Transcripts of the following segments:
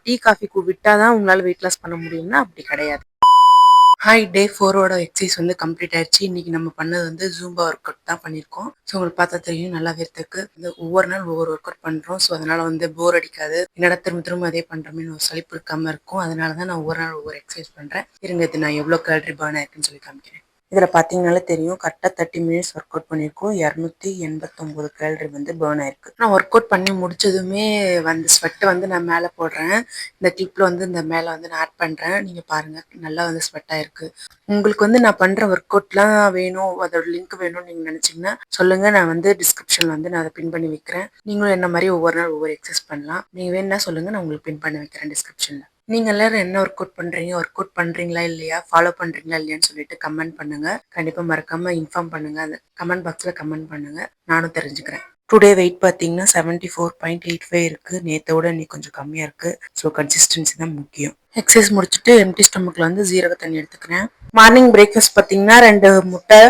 Tea coffee விட்டா தான் உங்களால வெயிட் லாஸ் பண்ண முடியும்னா அப்படி கிடையாது. ஹாய், டே 4ஓட எக்ஸசைஸ் வந்து கம்ப்ளீட் ஆயிடுச்சு. இன்னைக்கு நம்ம பண்ணது வந்து ஜூம்பா ஒர்க் அவுட் தான் பண்ணியிருக்கோம். ஸோ உங்களுக்கு பார்த்தா தெரியும் நல்லாவே இருக்கு. ஒவ்வொரு நாள் ஒவ்வொரு ஒர்க் அவுட் பண்ணுறோம். ஸோ அதனால வந்து போர் அடிக்காது. என்னடா திரும்ப திரும்ப அதே பண்ணுறோமேனு ஒரு சலிப்பு இருக்காமல் இருக்கும். அதனால தான் நான் ஒவ்வொரு நாள் ஒவ்வொரு எக்ஸசைஸ் பண்ணுறேன். இருங்க, இது நான் எவ்வளோ கேலரி பர்ன் ஆயிருக்குன்னு சொல்லி காமிக்கிறேன். இதில் பார்த்தீங்கனாலே தெரியும், கரெக்டாக 30 மினிட்ஸ் ஒர்க் அவுட் பண்ணியிருக்கோம். 289 கேலரி வந்து பேர்ன் ஆயிருக்கு. நான் ஒர்க் அவுட் பண்ணி முடிச்சதுமே வந்து ஸ்வெட்டை வந்து நான் மேலே போடுறேன். இந்த கிளிப்பில் வந்து இந்த மேலே வந்து நான் ஆட் பண்ணுறேன். நீங்கள் பாருங்கள், நல்லா வந்து ஸ்வெட் ஆயிருக்கு. உங்களுக்கு வந்து நான் பண்ணுற ஒர்க் அவுட்லாம் வேணும், அதோட லிங்க் வேணும்னு நீங்கள் நினச்சிங்கன்னா சொல்லுங்கள். நான் வந்து டிஸ்கிரிப்ஷனில் வந்து நான் அதை பின் பண்ணி வைக்கிறேன். நீங்களும் என்ன மாதிரி ஒவ்வொரு நாள் ஒவ்வொரு எக்ஸசைஸ் பண்ணலாம். நீங்கள் வேணும்னா சொல்லுங்கள், நான் உங்களுக்கு பின் பண்ணி வைக்கிறேன் டிஸ்கிரிப்ஷனில். நீங்க எல்லாரும் என்ன ஒர்க் அவுட் பண்றீங்களா இல்லையா, ஃபாலோ பண்றீங்களா இல்லையான்னு சொல்லிட்டு கமெண்ட் பண்ணுங்க. கண்டிப்பா மறக்காம இன்ஃபார்ம் பண்ணுங்க. அந்த கமெண்ட் பாக்ஸ்ல கமெண்ட் பண்ணுங்க, நானும் தெரிஞ்சுக்கிறேன். டுடே வெயிட் பார்த்தீங்கன்னா 74.85 இருக்கு. நேத்தோட இன்னைக்கு கொஞ்சம் கம்மியா இருக்கு. ஸோ கன்சிஸ்டன்சி தான் முக்கியம். எக்ஸசைஸ் முடிச்சுட்டு எம்டி ஸ்டொமக்ல வந்து ஜீரக தண்ணி எடுத்துக்கிறேன். மார்னிங் பிரேக்ஃபாஸ்ட் பார்த்தீங்கன்னா 2 முட்டை,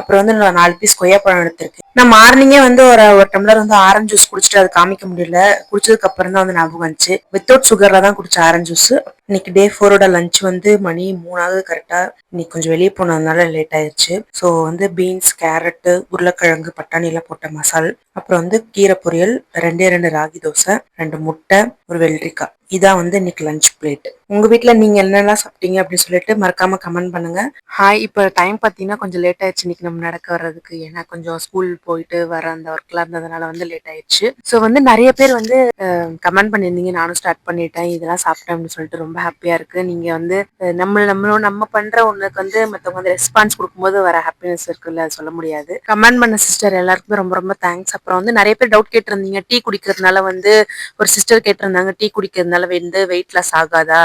அப்புறம் வந்து நான் 4 பீஸ் கொய்யாப்பழம் எடுத்திருக்கேன். நான் மார்னிங்கே வந்து ஒரு டம்ளர் வந்து ஆரஞ்சு ஜூஸ் குடிச்சிட்டு அது காமிக்க முடியல. குடிச்சதுக்கு அப்புறம் தான் வந்து ஞாபகம் வந்துச்சு. வித்தவுட் சுகர்ல தான் குடிச்ச ஆரஞ்சு ஜூஸ். இன்னைக்கு டே 4ஓட லஞ்ச் வந்து மணி 3 கரெக்டா. இன்னைக்கு கொஞ்சம் வெளியே போனதுனால லேட் ஆயிடுச்சு. ஸோ வந்து பீன்ஸ், கேரட்டு, உருளைக்கிழங்கு, பட்டாணி எல்லாம் போட்ட மசால், அப்புறம் வந்து கீரை பொரியல், 2 ராகி தோசை, 2 முட்டை, ஒரு வெள்ளரிக்காய். இதான் வந்து இன்னைக்கு லஞ்ச் பிளேட். உங்க வீட்ல நீங்க என்னெல்லாம் சாப்பிட்டீங்க அப்படின்னு சொல்லிட்டு மறக்காம கமெண்ட் பண்ணுங்க. ஹாய், இப்போ டைம் பார்த்தீங்கன்னா கொஞ்சம் லேட் ஆயிடுச்சு இன்னைக்கு நம்ம நடக்க வர்றதுக்கு. ஏன்னா கொஞ்சம் ஸ்கூல் போயிட்டு வர அந்த ஒர்க்லாம் இருந்ததுனால வந்து லேட் ஆயிடுச்சு. ஸோ வந்து நிறைய பேர் வந்து கமெண்ட் பண்ணியிருந்தீங்க, நானும் ஸ்டார்ட் பண்ணிட்டேன், இதெல்லாம் சாப்பிட்டேன் அப்படின்னு சொல்லிட்டு ரொம்ப ஹாப்பியா இருக்கு. நீங்க வந்து நம்ம பண்ற ஒண்ணுக்கு வந்து மற்றவங்க வந்து ரெஸ்பான்ஸ் கொடுக்கும்போது வர ஹாப்பினஸ் இருக்குல்ல, அது சொல்ல முடியாது. கமெண்ட் பண்ண சிஸ்டர் எல்லாருக்குமே ரொம்ப ரொம்ப தேங்க்ஸ். அப்புறம் வந்து நிறைய பேர் டவுட் கேட்டிருந்தீங்க, டீ குடிக்கிறதுனால வந்து ஒரு சிஸ்டர் கேட்டிருந்தாங்க, டீ குடிக்கிறதுனால வந்து வெயிட் லாஸ் ஆகாதா,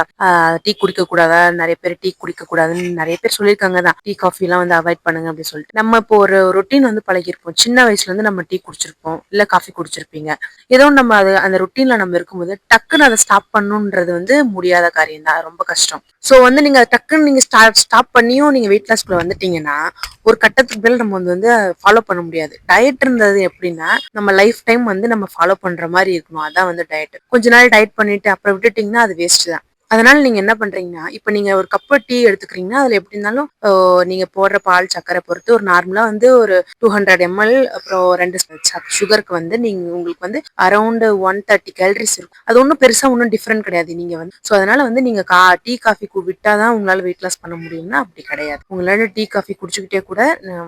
டீ குடிக்க கூடாதா, நிறைய பேர் டீ குடிக்க கூடாதுன்னு நிறைய பேர் சொல்லியிருக்காங்க தான். டீ காஃபி எல்லாம் வந்து அவாய்ட் பண்ணுங்க அப்படின்னு சொல்லிட்டு நம்ம இப்போ ஒரு ரொட்டீன் வந்து பழகிருப்போம். சின்ன வயசுல இருந்து நம்ம டீ குடிச்சிருப்போம், இல்ல காஃபி குடிச்சிருப்பீங்க. ஏதோ நம்ம அது அந்த ரொட்டீன்ல நம்ம இருக்கும்போது டக்குன்னு அதை ஸ்டாப் பண்ணுன்றது வந்து முடியாத காரியம் தான், ரொம்ப கஷ்டம். ஸோ வந்து நீங்க டக்குன்னு நீங்க ஸ்டாப் பண்ணியும் நீங்க வெயிட் லாஸ்க்குள்ள வந்துட்டீங்கன்னா ஒரு கட்டத்துக்கு மேல நம்ம வந்து ஃபாலோ பண்ண முடியாது. டயட் இருந்தது எப்படின்னா நம்ம லைஃப் டைம் வந்து நம்ம ஃபாலோ பண்ற மாதிரி இருக்கணும். அதான் வந்து டயட். கொஞ்ச நாள் டயட் பண்ணிட்டு அப்புறம் விட்டுட்டீங்கன்னா அது வேஸ்ட் தான். அதனால நீங்க என்ன பண்றீங்கன்னா, இப்ப நீங்க ஒரு கப் டீ எடுத்துக்கிறீங்கன்னா அதுல எப்படி இருந்தாலும் நீங்க போடுற பால் சக்கரை பொறுத்து ஒரு நார்மலா வந்து ஒரு 200 ml, அப்புறம் 2 சுகருக்கு வந்து நீங்க உங்களுக்கு வந்து அரௌண்ட் 130 கேலரிஸ் இருக்கும். அது ஒன்றும் பெருசா ஒன்றும் டிஃபரெண்ட் கிடையாது. நீங்க வந்து ஸோ அதனால வந்து நீங்க டீ காஃபி விட்டாதான் உங்களால வெயிட் லாஸ் பண்ண முடியும்னா அப்படி கிடையாது. உங்களால டீ காஃபி குடிச்சுக்கிட்டே கூட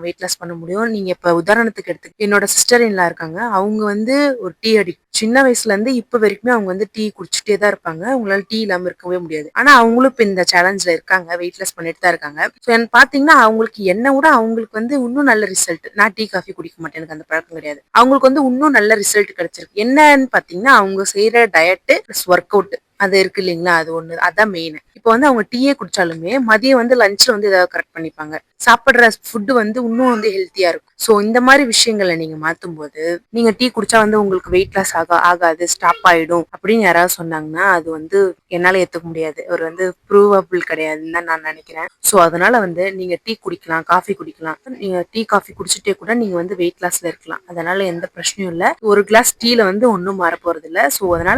வெயிட் லாஸ் பண்ண முடியும். நீங்க இப்ப உதாரணத்துக்கு என்னோட சிஸ்டர் இன்லா இருக்காங்க. அவங்க வந்து ஒரு டீ அடிக்ட். சின்ன வயசுல இருந்து இப்ப வரைக்குமே அவங்க வந்து டீ குடிச்சிட்டே தான் இருப்பாங்க. அவங்களால டீ இல்லாம இருக்கவே முடியாது. ஆனா அவங்களும் இப்ப இந்த சேலஞ்ச்ல இருக்காங்க, வெயிட் லாஸ் பண்ணிட்டு தான் இருக்காங்க. ஸோ எனக்கு பாத்தீங்கன்னா அவங்களுக்கு என்ன விட அவங்களுக்கு வந்து இன்னும் நல்ல ரிசல்ட். நான் டீ காஃபி குடிக்க மாட்டேன், எனக்கு அந்த பழக்கம் கிடையாது. அவங்களுக்கு வந்து இன்னும் நல்ல ரிசல்ட் கிடைச்சிருக்கு. என்னன்னு பாத்தீங்கன்னா அவங்க செய்யற டயட் பிளஸ் ஒர்க் அவுட் அது இருக்கு இல்லைங்களா, அது ஒண்ணு அதான் மெயின். இப்போ வந்து அவங்க டீயே குடிச்சாலுமே மதியம் வந்து லஞ்ச்ல வந்து ஏதாவது கரெக்ட் பண்ணிப்பாங்க. சாப்பிடுற ஃபுட் வந்து இன்னும் வந்து ஹெல்த்தியா இருக்கும். ஸோ இந்த மாதிரி விஷயங்களை நீங்க மாத்தும் போது நீங்க டீ குடிச்சா வந்து உங்களுக்கு வெயிட் லாஸ் ஆகாது, ஸ்டாப் ஆயிடும் அப்படின்னு யாராவது சொன்னாங்கன்னா அது வந்து என்னால ஏத்துக்க முடியாது. ஒரு வந்து ப்ரூவபிள் கிடையாதுன்னு தான் நான் நினைக்கிறேன். ஸோ அதனால வந்து நீங்க டீ குடிக்கலாம், காஃபி குடிக்கலாம். நீங்க டீ காஃபி குடிச்சிட்டே கூட நீங்க வந்து வெயிட் லாஸ்ல இருக்கலாம். அதனால எந்த பிரச்சனையும் இல்லை. ஒரு கிளாஸ் டீல வந்து ஒன்றும் மாற போறது இல்லை. ஸோ அதனால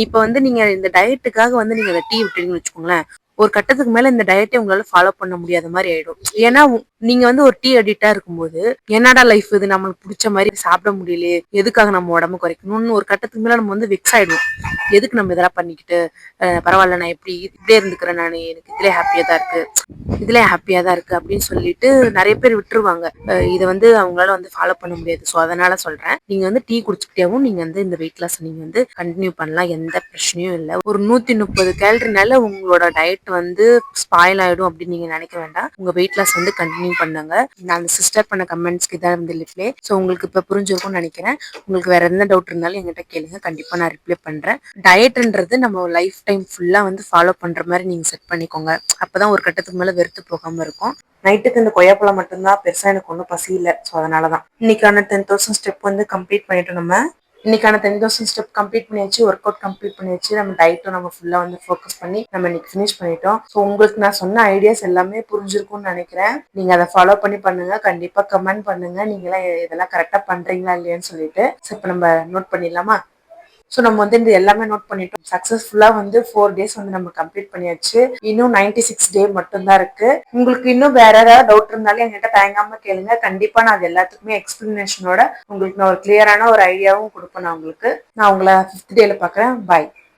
இப்ப வந்து நீங்க இந்த டயட்டுக்காக வந்து நீங்க அந்த டீ விட்டீங்கன்னு வச்சுக்கோங்களேன், ஒரு கட்டத்துக்கு மேல இந்த டயட்டை உங்களால ஃபாலோ பண்ண முடியாத மாதிரி ஆயிடும். ஏன்னா நீங்க வந்து ஒரு டீ அடிக்டா இருக்கும்போது என்னடா லைஃப் இது, நம்மளுக்கு பிடிச்ச மாதிரி சாப்பிட முடியலையே, எதுக்காக நம்ம உடம்பு குறைக்கணும்னு ஒரு கட்டத்துக்கு மேல நம்ம வந்து வெக்ஸ் ஆயிடுவோம். எதுக்கு நம்ம இதெல்லாம் பண்ணிக்கிட்டு, பரவாயில்ல நான் எப்படி இப்படியே இருந்துக்கிறேன், நான் எனக்கு இதுல ஹாப்பியா தான் இருக்கு அப்படின்னு சொல்லிட்டு நிறைய பேர் விட்டுருவாங்க. இதை வந்து அவங்களால வந்து ஃபாலோ பண்ண முடியாது. ஸோ அதனால சொல்றேன், நீங்க வந்து டீ குடிச்சுக்கிட்டேவும் நீங்க வந்து இந்த வெயிட் லாஸ் நீங்க வந்து கண்டினியூ பண்ணலாம், எந்த பிரச்சனையும் இல்லை. ஒரு 130 கேலரினால உங்களோட டயட் வந்து ஸ்பாயில் ஆயிடும் அப்படின்னு நீங்க நினைக்க வேண்டாம். உங்க வெயிட் லாஸ் வந்து கண்டினியூ பண்ணுங்க. நான் அந்த சிஸ்டர் பண்ண கமெண்ட்ஸ்க்கு இதான் இருந்து ரிப்ளே. ஸோ உங்களுக்கு இப்ப புரிஞ்சிருக்கும்னு நினைக்கிறேன். உங்களுக்கு வேற எந்த டவுட் இருந்தாலும் என்கிட்ட கேளுங்க, கண்டிப்பா நான் ரிப்ளை பண்றேன். டயட்ன்றது நம்ம லைஃப் டைம் ஃபுல்லா வந்து ஃபாலோ பண்ற மாதிரி நீங்க செட் பண்ணிக்கோங்க. அப்பதான் ஒரு கட்டத்துக்கு மேல வெறுத்து போகாம இருக்கும். நைட்டுக்கு இந்த கொய்யாப்பழம் மட்டும்தான், பெருசா எனக்கு ஒன்றும் பசி இல்லை. ஸோ அதனாலதான் இன்னைக்கான 10,000 ஸ்டெப் வந்து கம்ப்ளீட் பண்ணிட்டோம். நம்ம இன்னைக்கான 10,000 ஸ்டெப் கம்ப்ளீட் பண்ணியாச்சு, ஒர்க் அவுட் கம்ப்ளீட் பண்ணியாச்சு, நம்ம டயட்டும் நம்ம ஃபுல்லா வந்து ஃபோக்கஸ் பண்ணி நம்ம இன்னைக்கு ஃபினிஷ் பண்ணிட்டோம். ஸோ உங்களுக்கு நான் சொன்ன ஐடியாஸ் எல்லாமே புரிஞ்சிருக்கும்னு நினைக்கிறேன். நீங்க அதை ஃபாலோ பண்ணி பண்ணுங்க. கண்டிப்பா கமெண்ட் பண்ணுங்க, நீங்க எல்லாம் இதெல்லாம் கரெக்டா பண்றீங்களா இல்லையான்னு சொல்லிட்டு. ஸோ இப்போ நம்ம நோட் பண்ணிடலாமா? ஸோ நம்ம வந்து இந்த எல்லாமே நோட் பண்ணிட்டோம். சக்சஸ்ஃபுல்லா வந்து 4 days வந்து நம்ம கம்ப்ளீட் பண்ணியாச்சு. இன்னும் 96 டே மட்டும் தான் இருக்கு. உங்களுக்கு இன்னும் வேற ஏதாவது டவுட் இருந்தாலும் என்கிட்ட தயங்காம கேளுங்க. கண்டிப்பா நான் அது எல்லாத்துக்குமே எக்ஸ்பிளனேஷனோட உங்களுக்கு நான் ஒரு கிளியரான ஒரு ஐடியாவும் கொடுப்பேன். நான் உங்களை 5th டேல பாக்குறேன். பாய்.